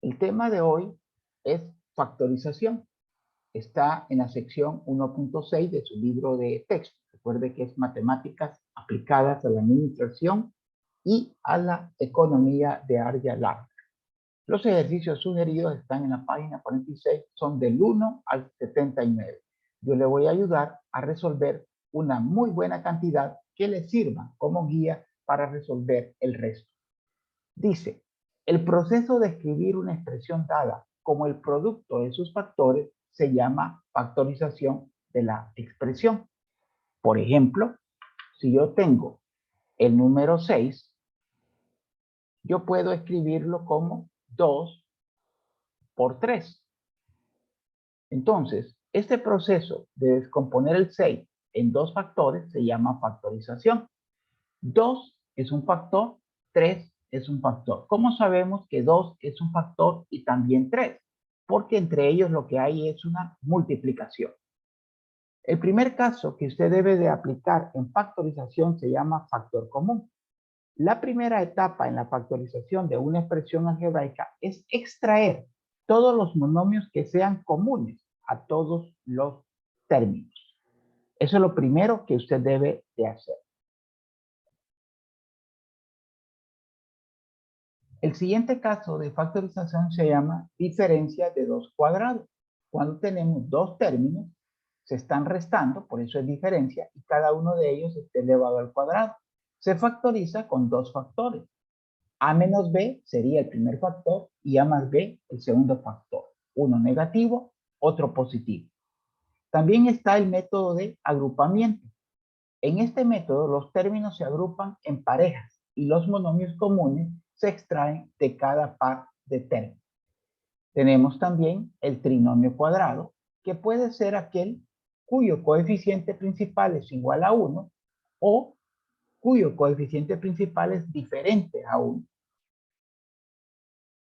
El tema de hoy es factorización. Está en la sección 1.6 de su libro de texto. Recuerde que es matemáticas aplicadas a la administración y a la economía de Arya Larga. Los ejercicios sugeridos están en la página 46, son del 1 al 79. Yo le voy a ayudar a resolver una muy buena cantidad que le sirva como guía para resolver el resto. Dice, el proceso de escribir una expresión dada como el producto de sus factores se llama factorización de la expresión. Por ejemplo, si yo tengo el número 6, yo puedo escribirlo como 2 por 3. Entonces, este proceso de descomponer el 6 en dos factores se llama factorización. 2 es un factor, 3 es un factor. ¿Cómo sabemos que 2 es un factor y también 3? Porque entre ellos lo que hay es una multiplicación. El primer caso que usted debe de aplicar en factorización se llama factor común. La primera etapa en la factorización de una expresión algebraica es extraer todos los monomios que sean comunes a todos los términos. Eso es lo primero que usted debe de hacer. El siguiente caso de factorización se llama diferencia de dos cuadrados. Cuando tenemos dos términos, se están restando, por eso es diferencia, y cada uno de ellos está elevado al cuadrado. Se factoriza con dos factores. A menos B sería el primer factor y A más B el segundo factor. Uno negativo, otro positivo. También está el método de agrupamiento. En este método los términos se agrupan en parejas y los monomios comunes se extraen de cada par de términos. Tenemos también el trinomio cuadrado, que puede ser aquel cuyo coeficiente principal es igual a 1 o cuyo coeficiente principal es diferente a 1.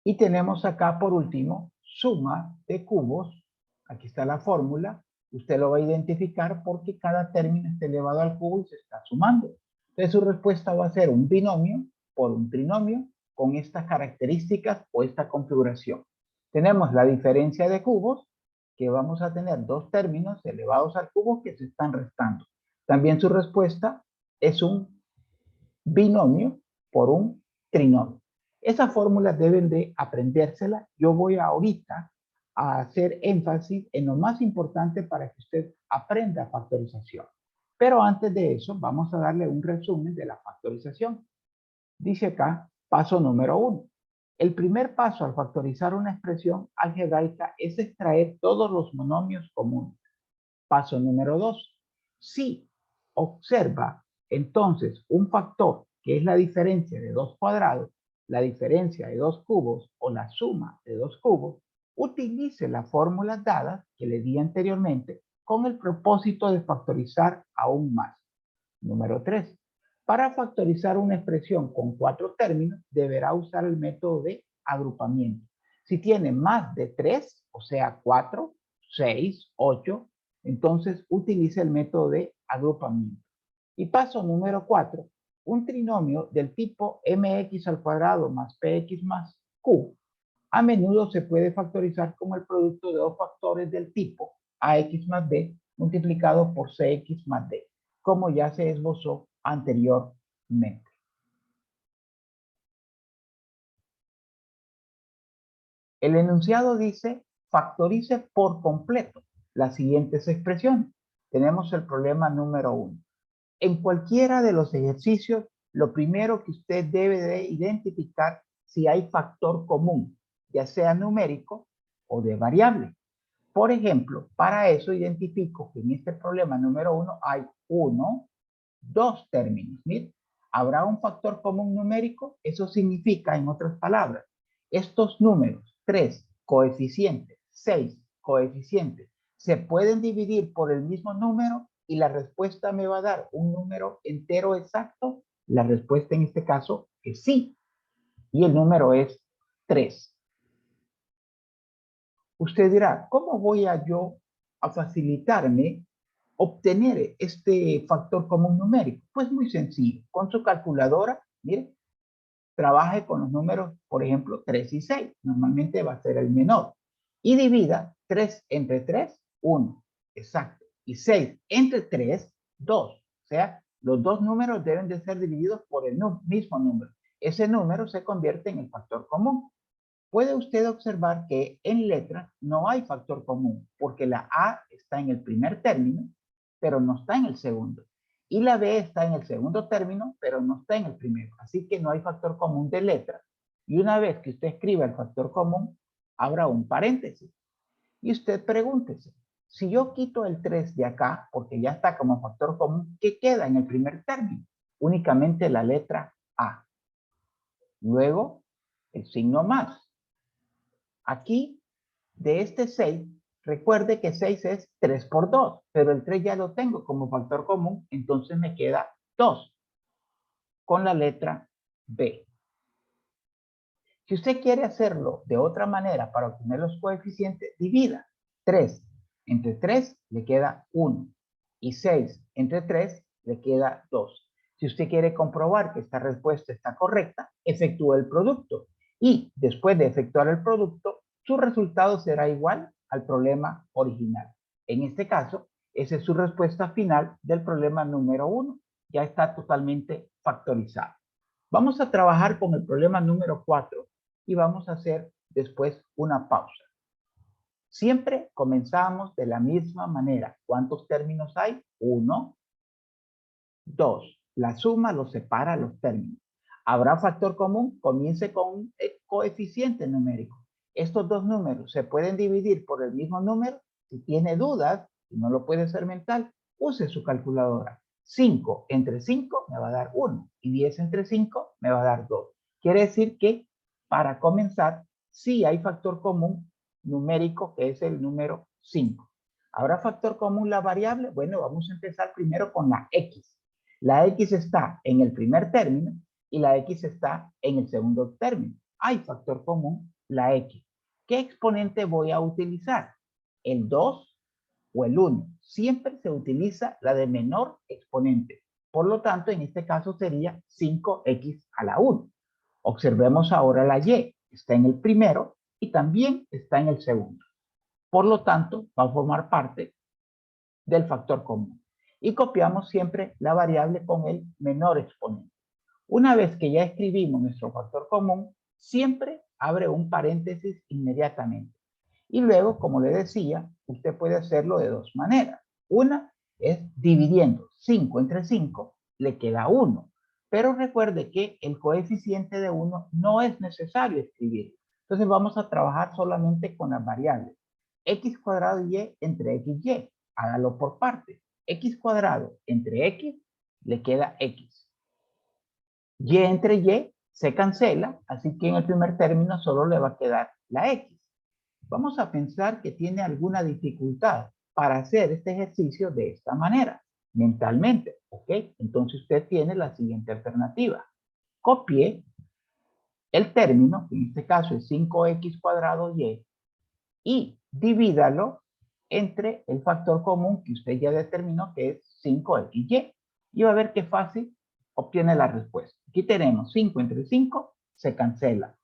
Y tenemos acá por último suma de cubos. Aquí está la fórmula. Usted lo va a identificar porque cada término está elevado al cubo y se está sumando. Entonces su respuesta va a ser un binomio por un trinomio con estas características o esta configuración. Tenemos la diferencia de cubos, que vamos a tener dos términos elevados al cubo que se están restando. También su respuesta es un binomio por un trinomio. Esas fórmulas deben de aprendérselas. Yo voy ahorita a hacer énfasis en lo más importante para que usted aprenda factorización. Pero antes de eso, vamos a darle un resumen de la factorización. Dice acá, paso número 1. El primer paso al factorizar una expresión algebraica es extraer todos los monomios comunes. Paso número 2. Si observa entonces un factor que es la diferencia de dos cuadrados, la diferencia de dos cubos o la suma de dos cubos, utilice las fórmulas dadas que le di anteriormente con el propósito de factorizar aún más. Número 3. Para factorizar una expresión con 4 términos, deberá usar el método de agrupamiento. Si tiene más de 3, o sea 4, 6, 8, entonces utilice el método de agrupamiento. Y paso número 4, un trinomio del tipo mx al cuadrado más px más q a menudo se puede factorizar como el producto de dos factores del tipo ax más b multiplicado por cx más d, como ya se esbozó anteriormente. El enunciado dice, factorice por completo las siguientes expresiones. Tenemos el problema número 1. En cualquiera de los ejercicios, lo primero que usted debe de identificar si hay factor común, ya sea numérico o de variable. Por ejemplo, para eso identifico que en este problema número 1 hay dos términos. Mire, ¿habrá un factor común numérico? Eso significa, en otras palabras, estos números, 3 coeficientes, 6 coeficientes, se pueden dividir por el mismo número y la respuesta me va a dar un número entero exacto. La respuesta en este caso es sí. Y el número es 3. Usted dirá, ¿cómo voy yo a facilitarme obtener este factor común numérico? Pues muy sencillo. Con su calculadora, mire, trabaje con los números, por ejemplo, 3 y 6. Normalmente va a ser el menor. Y divida 3 entre 3, 1. Exacto. Y 6 entre 3, 2. O sea, los dos números deben de ser divididos por el mismo número. Ese número se convierte en el factor común. Puede usted observar que en letras no hay factor común, porque la A está en el primer término, pero no está en el segundo. Y la B está en el segundo término, pero no está en el primero. Así que no hay factor común de letras. Y una vez que usted escriba el factor común, abra un paréntesis. Y usted pregúntese, si yo quito el 3 de acá, porque ya está como factor común, ¿qué queda en el primer término? Únicamente la letra A. Luego, el signo más. Aquí, de este 6, recuerde que 6 es 3 por 2, pero el 3 ya lo tengo como factor común, entonces me queda 2 con la letra B. Si usted quiere hacerlo de otra manera para obtener los coeficientes, divida 3 entre 3 le queda 1 y 6 entre 3 le queda 2. Si usted quiere comprobar que esta respuesta está correcta, efectúe el producto y después de efectuar el producto, su resultado será igual al problema original. En este caso, esa es su respuesta final del problema número 1. Ya está totalmente factorizado. Vamos a trabajar con el problema número 4 y vamos a hacer después una pausa. Siempre comenzamos de la misma manera. ¿Cuántos términos hay? 1, 2. La suma los separa los términos. ¿Habrá factor común? Comience con un coeficiente numérico. Estos dos números se pueden dividir por el mismo número. Si tiene dudas, si no lo puede hacer mental, use su calculadora. 5 entre 5 me va a dar 1 y 10 entre 5 me va a dar 2. Quiere decir que para comenzar, sí hay factor común numérico que es el número 5. ¿Habrá factor común la variable? Bueno, vamos a empezar primero con la X. La X está en el primer término y la X está en el segundo término. Hay factor común, la X. ¿Qué exponente voy a utilizar? ¿El 2 o el 1? Siempre se utiliza la de menor exponente. Por lo tanto, en este caso sería 5x a la 1. Observemos ahora la Y. Está en el primero y también está en el segundo. Por lo tanto, va a formar parte del factor común. Y copiamos siempre la variable con el menor exponente. Una vez que ya escribimos nuestro factor común, siempre abre un paréntesis inmediatamente. Y luego, como le decía, usted puede hacerlo de dos maneras. Una es dividiendo 5 entre 5, le queda 1. Pero recuerde que el coeficiente de 1 no es necesario escribir. Entonces vamos a trabajar solamente con las variables. X cuadrado y entre XY. Hágalo por partes. X cuadrado entre X le queda X. Y entre Y se cancela, así que en el primer término solo le va a quedar la X. Vamos a pensar que tiene alguna dificultad para hacer este ejercicio de esta manera, mentalmente, ¿ok? Entonces usted tiene la siguiente alternativa. Copie el término, que en este caso es 5x cuadrado y divídalo entre el factor común que usted ya determinó, que es 5xy. Y va a ver qué fácil obtiene la respuesta. Aquí tenemos 5 entre 5, se cancela.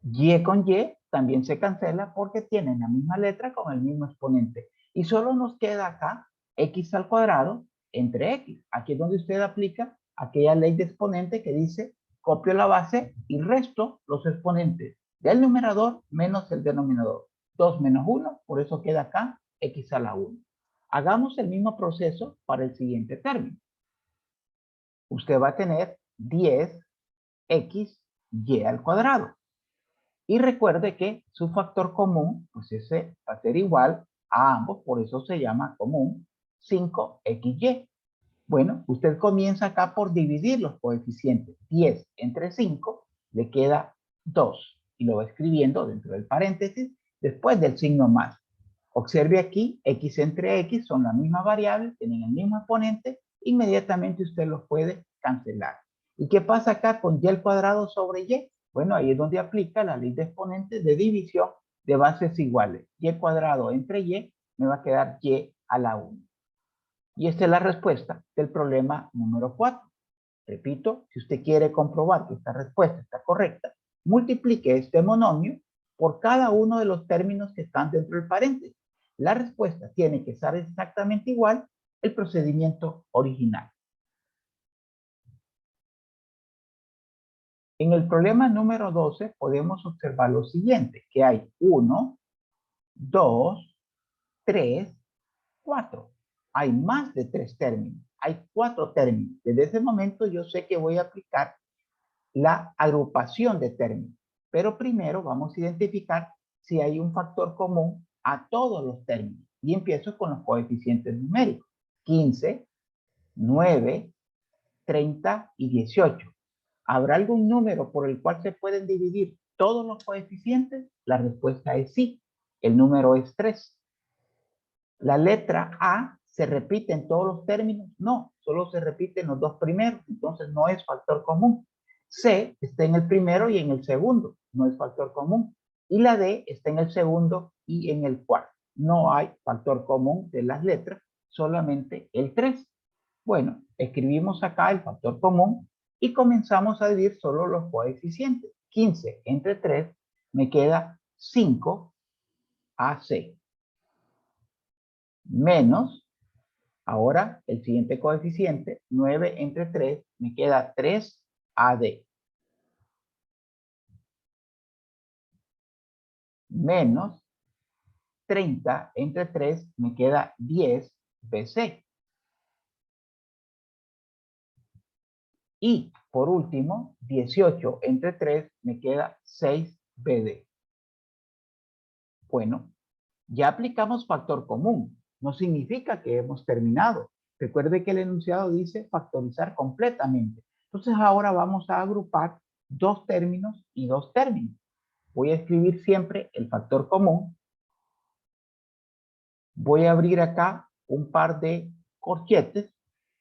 Y con Y también se cancela porque tienen la misma letra con el mismo exponente. Y solo nos queda acá x al cuadrado entre x. Aquí es donde usted aplica aquella ley de exponente que dice copio la base y resto los exponentes del numerador menos el denominador. 2 menos 1, por eso queda acá x a la 1. Hagamos el mismo proceso para el siguiente término. Usted va a tener 10xy al cuadrado. Y recuerde que su factor común, pues ese va a ser igual a ambos, por eso se llama común, 5xy. Bueno, usted comienza acá por dividir los coeficientes. 10 entre 5 le queda 2 y lo va escribiendo dentro del paréntesis después del signo más. Observe aquí, x entre x son la misma variable, tienen el mismo exponente, inmediatamente usted los puede cancelar. ¿Y qué pasa acá con y al cuadrado sobre y? Bueno, ahí es donde aplica la ley de exponentes de división de bases iguales. Y al cuadrado entre y me va a quedar y a la 1. Y esta es la respuesta del problema número 4. Repito, si usted quiere comprobar que esta respuesta está correcta, multiplique este monomio por cada uno de los términos que están dentro del paréntesis. La respuesta tiene que ser exactamente igual al procedimiento original. En el problema número 12 podemos observar lo siguiente, que hay 1, 2, 3, 4. Hay más de 3 términos, hay 4 términos. Desde ese momento yo sé que voy a aplicar la agrupación de términos. Pero primero vamos a identificar si hay un factor común a todos los términos. Y empiezo con los coeficientes numéricos. 15, 9, 30 y 18. ¿Habrá algún número por el cual se pueden dividir todos los coeficientes? La respuesta es sí. El número es 3. ¿La letra A se repite en todos los términos? No, solo se repite en los dos primeros, entonces no es factor común. C está en el primero y en el segundo, no es factor común. Y la D está en el segundo y en el cuarto. No hay factor común de las letras, solamente el 3. Bueno, escribimos acá el factor común y comenzamos a dividir solo los coeficientes. 15 entre 3 me queda 5 AC. Menos, ahora el siguiente coeficiente, 9 entre 3, me queda 3 AD. Menos 30 entre 3, me queda 10 BC. Y por último, 18 entre 3, me queda 6 BD. Bueno, ya aplicamos factor común. No significa que hemos terminado. Recuerde que el enunciado dice factorizar completamente. Entonces ahora vamos a agrupar dos términos y dos términos. Voy a escribir siempre el factor común. Voy a abrir acá un par de corchetes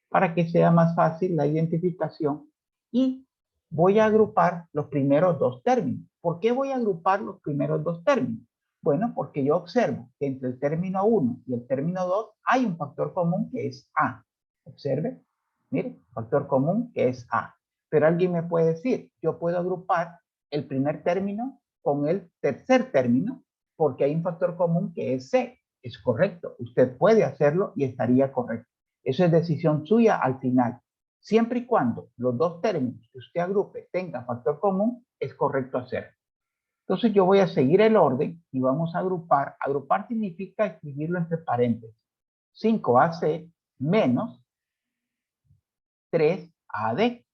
para que sea más fácil la identificación y voy a agrupar los primeros dos términos. ¿Por qué voy a agrupar los primeros dos términos? Bueno, porque yo observo que entre el término 1 y el término 2 hay un factor común que es A. Observe, mire, factor común que es A. Pero alguien me puede decir, yo puedo agrupar el primer término con el tercer término porque hay un factor común que es C. Es correcto, usted puede hacerlo y estaría correcto. Eso es decisión suya al final. Siempre y cuando los dos términos que usted agrupe tengan factor común, es correcto hacerlo. Entonces yo voy a seguir el orden y vamos a agrupar. Agrupar significa escribirlo entre paréntesis. 5AC menos 3AD.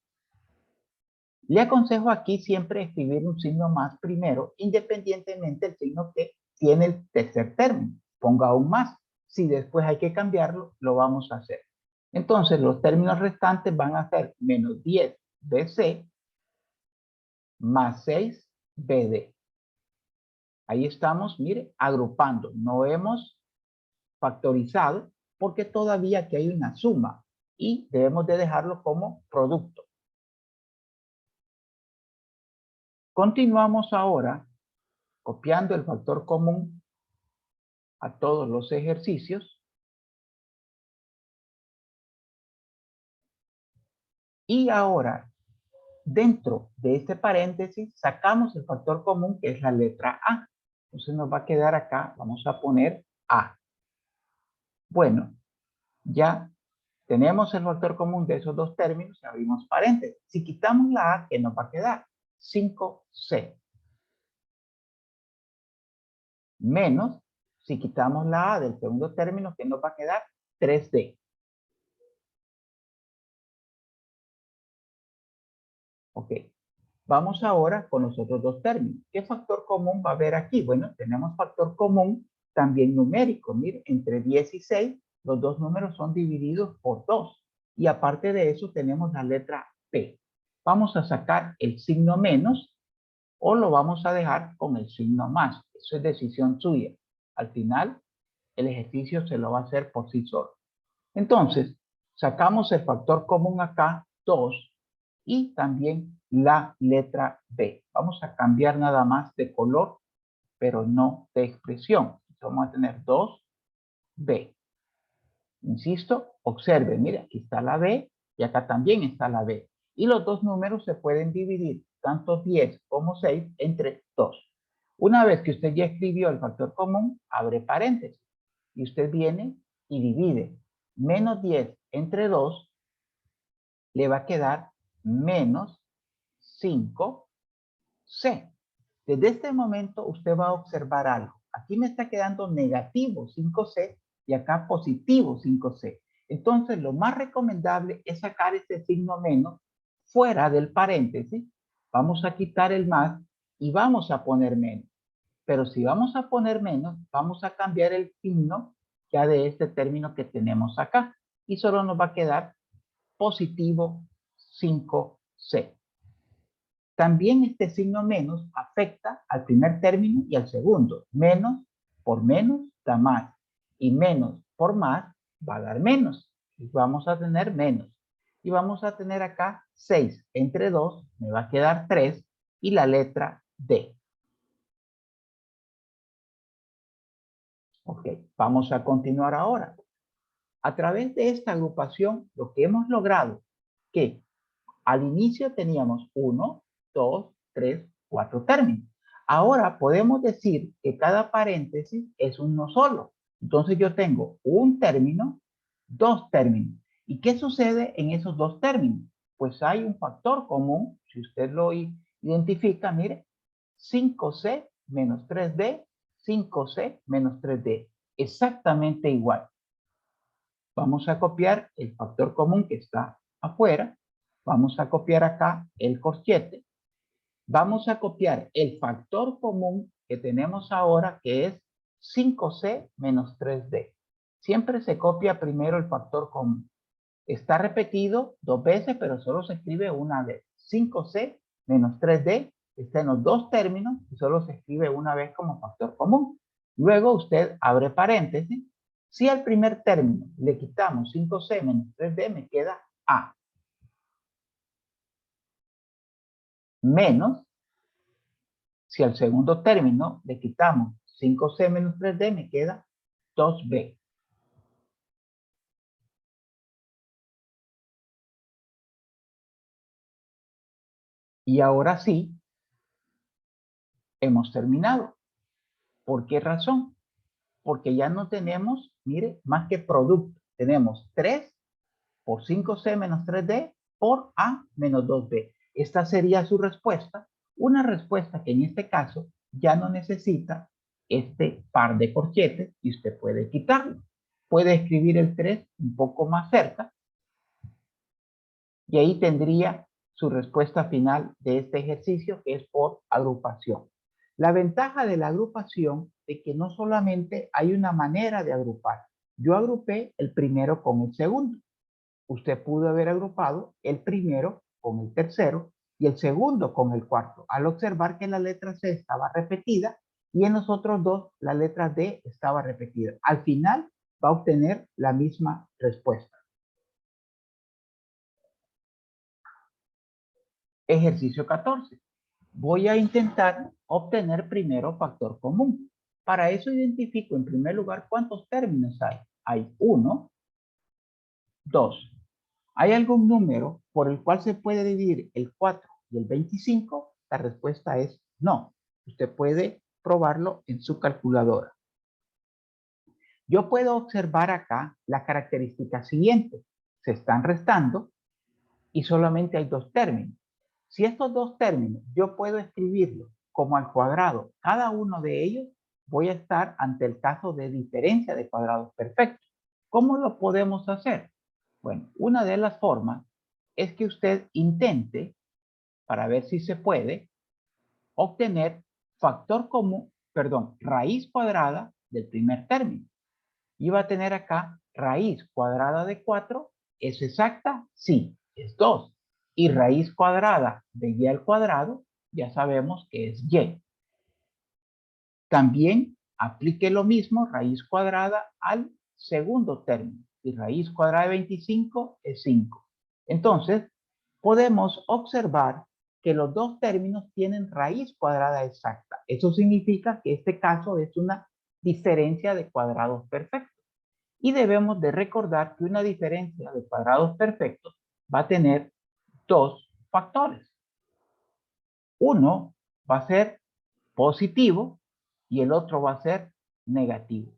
Le aconsejo aquí siempre escribir un signo más primero, independientemente del signo que tiene el tercer término. Ponga un más. Si después hay que cambiarlo, lo vamos a hacer. Entonces, los términos restantes van a ser menos 10 BC más 6 BD. Ahí estamos, mire, agrupando. No hemos factorizado porque todavía aquí hay una suma y debemos de dejarlo como producto. Continuamos ahora copiando el factor común a todos los ejercicios. Y ahora, dentro de este paréntesis, sacamos el factor común que es la letra A. Entonces nos va a quedar acá, vamos a poner A. Bueno, ya tenemos el factor común de esos dos términos y abrimos paréntesis. Si quitamos la A, ¿qué nos va a quedar? 5C. Menos, si quitamos la A del segundo término, ¿qué nos va a quedar? 3D. Ok. Vamos ahora con los otros dos términos. ¿Qué factor común va a haber aquí? Bueno, tenemos factor común también numérico. Mire, entre 10 y 6, los dos números son divididos por 2. Y aparte de eso, tenemos la letra P. Vamos a sacar el signo menos o lo vamos a dejar con el signo más. Eso es decisión suya. Al final, el ejercicio se lo va a hacer por sí solo. Entonces, sacamos el factor común acá, 2, y también la letra B. Vamos a cambiar nada más de color, pero no de expresión. Vamos a tener 2B. Insisto, observe, mire, aquí está la B y acá también está la B. Y los dos números se pueden dividir, tanto 10 como 6, entre 2. Una vez que usted ya escribió el factor común, abre paréntesis. Y usted viene y divide. Menos 10 entre 2 le va a quedar menos 5c. Desde este momento usted va a observar algo. Aquí me está quedando negativo 5c y acá positivo 5c. Entonces lo más recomendable es sacar este signo menos fuera del paréntesis. Vamos a quitar el más y vamos a poner menos. Pero si vamos a poner menos, vamos a cambiar el signo ya de este término que tenemos acá. Y solo nos va a quedar positivo 5c. También este signo menos afecta al primer término y al segundo. Menos por menos da más. Y menos por más va a dar menos. Y vamos a tener menos. Y vamos a tener acá 6 entre 2, me va a quedar 3 y la letra D. Ok, vamos a continuar ahora. A través de esta agrupación, lo que hemos logrado que al inicio teníamos 1, 2, 3, 4 términos. Ahora podemos decir que cada paréntesis es uno solo. Entonces yo tengo un término, dos términos. ¿Y qué sucede en esos dos términos? Pues hay un factor común, si usted lo identifica, mire, 5c menos 3d, 5c menos 3d. Exactamente igual. Vamos a copiar el factor común que está afuera. Vamos a copiar acá el corchete. Vamos a copiar el factor común que tenemos ahora, que es 5c menos 3d. Siempre se copia primero el factor común. Está repetido dos veces, pero solo se escribe una vez. 5c menos 3d está en los dos términos y solo se escribe una vez como factor común. Luego usted abre paréntesis. Si al primer término le quitamos 5c menos 3d, me queda a. Menos, si al segundo término le quitamos 5c menos 3d, me queda 2b. Y ahora sí, hemos terminado. ¿Por qué razón? Porque ya no tenemos, mire, más que producto. Tenemos 3 por 5c menos 3d por a menos 2b. Esta sería su respuesta. Una respuesta que en este caso ya no necesita este par de corchetes y usted puede quitarlo. Puede escribir el 3 un poco más cerca y ahí tendría su respuesta final de este ejercicio, que es por agrupación. La ventaja de la agrupación es que no solamente hay una manera de agrupar. Yo agrupé el primero con el segundo. Usted pudo haber agrupado el primero con el tercero y el segundo con el cuarto, al observar que la letra C estaba repetida y en los otros dos la letra D estaba repetida. Al final va a obtener la misma respuesta. Ejercicio 14. Voy a intentar obtener primero factor común. Para eso identifico en primer lugar cuántos términos hay. Hay 1, 2. ¿Hay algún número por el cual se puede dividir el 4 y el 25? La respuesta es no. Usted puede probarlo en su calculadora. Yo puedo observar acá la característica siguiente. Se están restando y solamente hay dos términos. Si estos dos términos yo puedo escribirlos como al cuadrado, cada uno de ellos, voy a estar ante el caso de diferencia de cuadrados perfectos. ¿Cómo lo podemos hacer? Bueno, una de las formas es que usted intente, para ver si se puede, obtener factor común, perdón, raíz cuadrada del primer término. Y va a tener acá raíz cuadrada de 4. ¿Es exacta? Sí, es 2. Y raíz cuadrada de y al cuadrado, ya sabemos que es y. También aplique lo mismo, raíz cuadrada al segundo término. Y raíz cuadrada de 25 es 5. Entonces, podemos observar que los dos términos tienen raíz cuadrada exacta. Eso significa que este caso es una diferencia de cuadrados perfectos. Y debemos de recordar que una diferencia de cuadrados perfectos va a tener dos factores. Uno va a ser positivo y el otro va a ser negativo.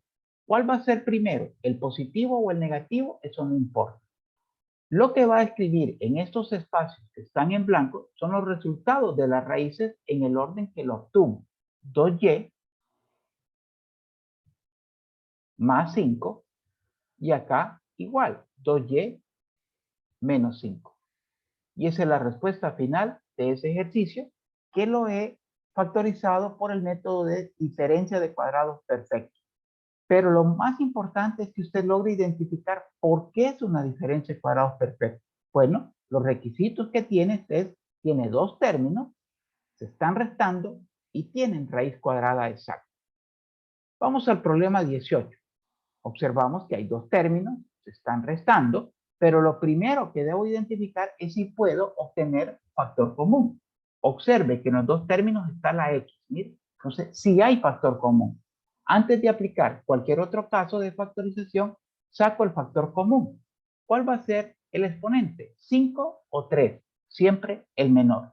¿Cuál va a ser primero? ¿El positivo o el negativo? Eso no importa. Lo que va a escribir en estos espacios que están en blanco son los resultados de las raíces en el orden que lo obtuvo. 2y más 5 y acá igual, 2y menos 5. Y esa es la respuesta final de ese ejercicio que lo he factorizado por el método de diferencia de cuadrados perfectos. Pero lo más importante es que usted logre identificar por qué es una diferencia de cuadrados perfectos. Bueno, los requisitos que tiene dos términos, se están restando y tienen raíz cuadrada exacta. Vamos al problema 18. Observamos que hay dos términos, se están restando, pero lo primero que debo identificar es si puedo obtener factor común. Observe que en los dos términos está la x. Mire, entonces, si hay factor común. Antes de aplicar cualquier otro caso de factorización, saco el factor común. ¿Cuál va a ser el exponente? 5 o 3, siempre el menor.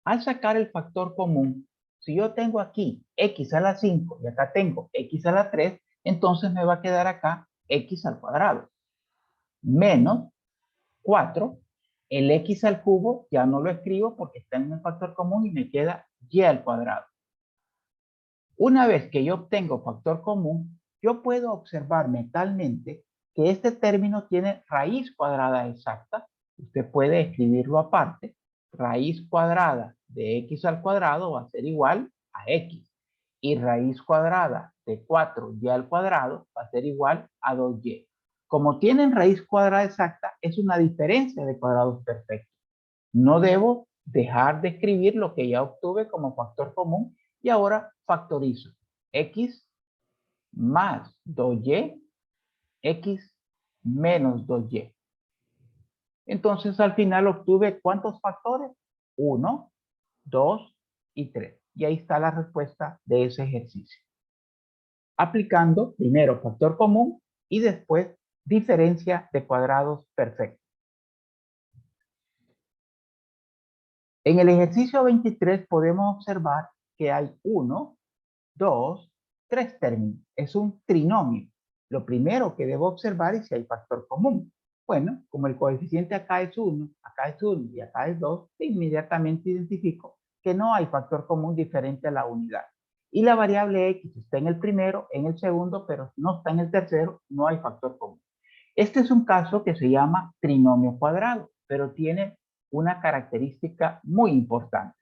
Al sacar el factor común, si yo tengo aquí x a la 5 y acá tengo x a la 3, entonces me va a quedar acá x al cuadrado. Menos 4, el x al cubo ya no lo escribo porque está en el factor común y me queda y al cuadrado. Una vez que yo obtengo factor común, yo puedo observar mentalmente que este término tiene raíz cuadrada exacta. Usted puede escribirlo aparte. Raíz cuadrada de x al cuadrado va a ser igual a x. Y raíz cuadrada de 4y al cuadrado va a ser igual a 2y. Como tienen raíz cuadrada exacta, es una diferencia de cuadrados perfectos. No debo dejar de escribir lo que ya obtuve como factor común y ahora factorizo. X más 2y, x menos 2y. Entonces al final obtuve ¿cuántos factores? 1, 2 y 3. Y ahí está la respuesta de ese ejercicio. Aplicando primero factor común y después diferencia de cuadrados perfectos. En el ejercicio 23 podemos observar que hay 1, 2, 3 términos. Es un trinomio. Lo primero que debo observar es si hay factor común. Bueno, como el coeficiente acá es 1, acá es 1 y acá es 2, inmediatamente identifico que no hay factor común diferente a la unidad. Y la variable x está en el primero, en el segundo, pero no está en el tercero, no hay factor común. Este es un caso que se llama trinomio cuadrado, pero tiene una característica muy importante.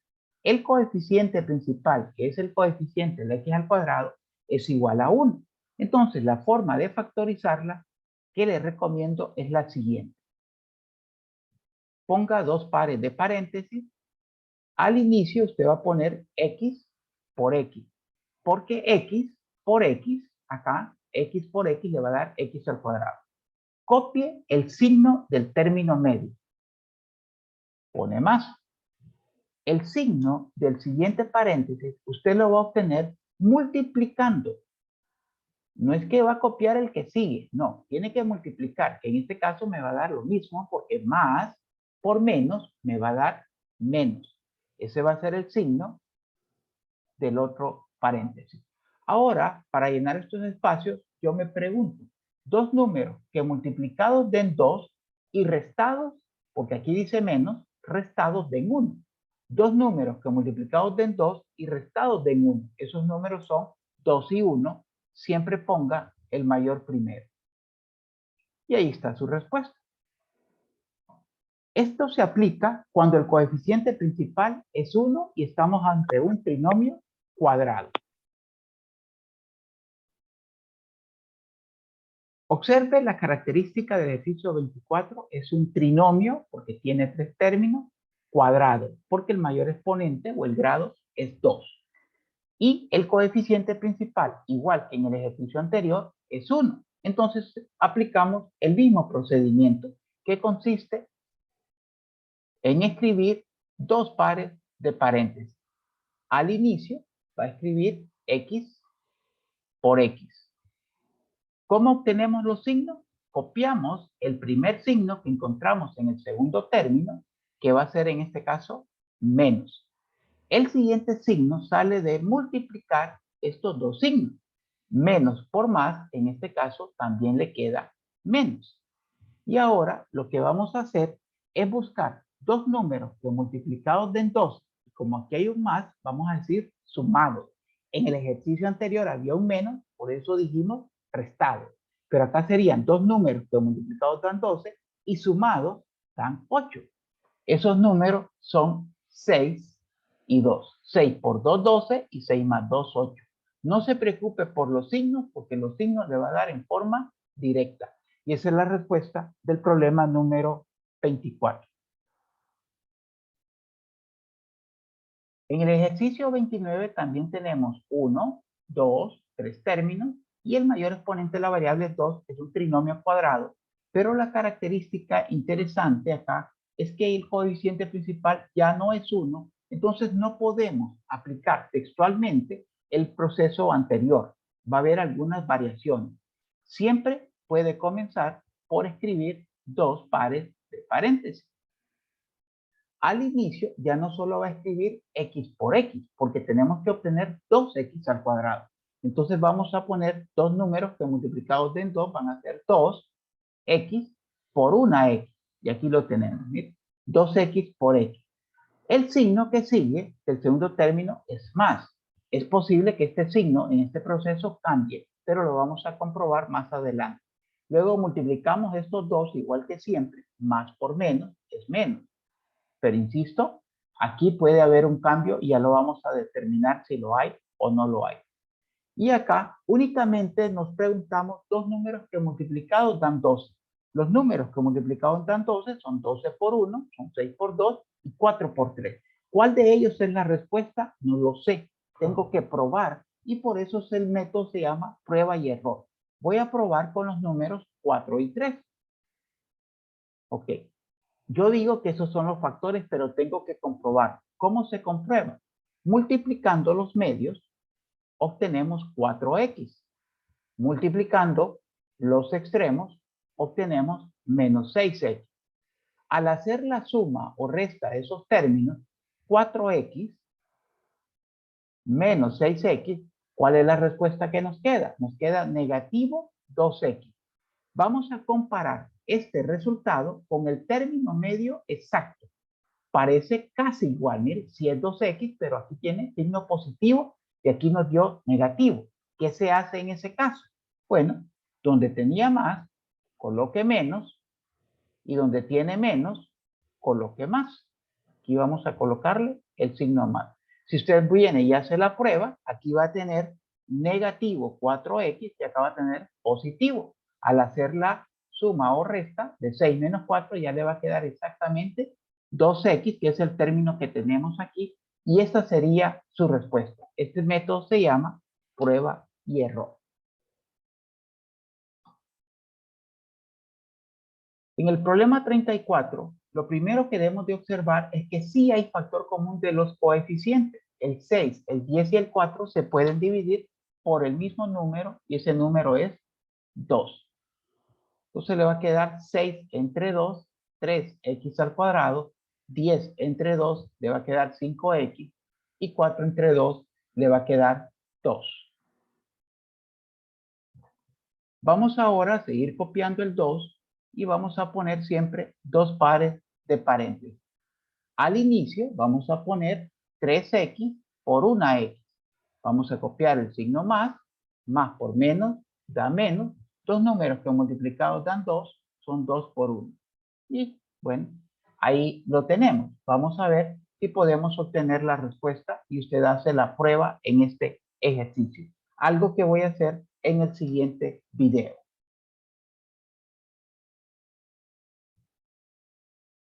El coeficiente principal, que es el coeficiente de x al cuadrado, es igual a 1. Entonces, la forma de factorizarla que le recomiendo es la siguiente. Ponga dos pares de paréntesis. Al inicio usted va a poner x por x, porque x por x, acá, x por x le va a dar x al cuadrado. Copie el signo del término medio. Pone más. El signo del siguiente paréntesis usted lo va a obtener multiplicando. No es que va a copiar el que sigue, no, tiene que multiplicar, que en este caso me va a dar lo mismo porque más por menos me va a dar menos. Ese va a ser el signo del otro paréntesis. Ahora, para llenar estos espacios, yo me pregunto, dos números que multiplicados den 2 y restados, porque aquí dice menos, restados den 1. Dos números que multiplicados den 2 y restados den 1. Esos números son 2 y 1. Siempre ponga el mayor primero. Y ahí está su respuesta. Esto se aplica cuando el coeficiente principal es 1 y estamos ante un trinomio cuadrado. Observe la característica del ejercicio 24, es un trinomio porque tiene tres términos, cuadrado, porque el mayor exponente o el grado es 2. Y el coeficiente principal, igual que en el ejercicio anterior, es 1. Entonces aplicamos el mismo procedimiento que consiste en escribir dos pares de paréntesis. Al inicio va a escribir x por x. ¿Cómo obtenemos los signos? copiamos el primer signo que encontramos en el segundo término, que va a ser en este caso menos. El siguiente signo sale de multiplicar estos dos signos. Menos por más, en este caso, también le queda menos. Y ahora lo que vamos a hacer es buscar dos números que multiplicados den 2, y como aquí hay un más, vamos a decir sumados. En el ejercicio anterior había un menos, por eso dijimos restado. Pero acá serían dos números que multiplicados dan 12 y sumados dan 8. Esos números son 6 y 2. 6 por 2, 12 y 6 más 2, 8. No se preocupe por los signos porque los signos le va a dar en forma directa. Y esa es la respuesta del problema número 24. En el ejercicio 29 también tenemos 1, 2, 3 términos y el mayor exponente de la variable 2 es un trinomio cuadrado, pero la característica interesante acá es que el coeficiente principal ya no es 1, entonces no podemos aplicar textualmente el proceso anterior. Va a haber algunas variaciones. Siempre puede comenzar por escribir dos pares de paréntesis. Al inicio ya no solo va a escribir x por x, porque tenemos que obtener 2x al cuadrado. Entonces vamos a poner dos números que multiplicados en 2 van a ser 2x por una x. Y aquí lo tenemos, ¿sí? 2x por x. El signo que sigue, el segundo término, es más. Es posible que este signo en este proceso cambie, pero lo vamos a comprobar más adelante. Luego multiplicamos estos dos igual que siempre, más por menos es menos. Pero insisto, aquí puede haber un cambio y ya lo vamos a determinar si lo hay o no lo hay. Y acá únicamente nos preguntamos dos números que multiplicados dan 12. Los números que multiplicados dan 12 son 12 por 1, son 6 por 2 y 4 por 3. ¿Cuál de ellos es la respuesta? No lo sé. Tengo que probar y por eso el método se llama prueba y error. Voy a probar con los números 4 y 3. Ok. Yo digo que esos son los factores, pero tengo que comprobar. ¿Cómo se comprueba? Multiplicando los medios, obtenemos 4x. Multiplicando los extremos, obtenemos menos 6x. Al hacer la suma o resta de esos términos, 4x menos 6x, ¿cuál es la respuesta que nos queda? Nos queda negativo 2x. Vamos a comparar este resultado con el término medio exacto. Parece casi igual, mire, si es 2x, pero aquí tiene signo positivo y aquí nos dio negativo. ¿Qué se hace en ese caso? Bueno, donde tenía más, coloque menos, y donde tiene menos, coloque más. Aquí vamos a colocarle el signo más. Si usted viene y hace la prueba, aquí va a tener negativo 4x y acá va a tener positivo. Al hacer la suma o resta de 6 menos 4 ya le va a quedar exactamente 2x, que es el término que tenemos aquí, y esta sería su respuesta. Este método se llama prueba y error. En el problema 34, lo primero que debemos de observar es que sí hay factor común de los coeficientes. El 6, el 10 y el 4 se pueden dividir por el mismo número y ese número es 2. Entonces le va a quedar 6 entre 2, 3x al cuadrado, 10 entre 2 le va a quedar 5x y 4 entre 2 le va a quedar 2. Vamos ahora a seguir copiando el 2 y vamos a poner siempre dos pares de paréntesis. Al inicio vamos a poner 3x por una x. Vamos a copiar el signo más por menos da menos. Dos números que multiplicados dan 2 son 2 por 1. Y bueno, ahí lo tenemos. Vamos a ver si podemos obtener la respuesta y usted hace la prueba en este ejercicio. Algo que voy a hacer en el siguiente video.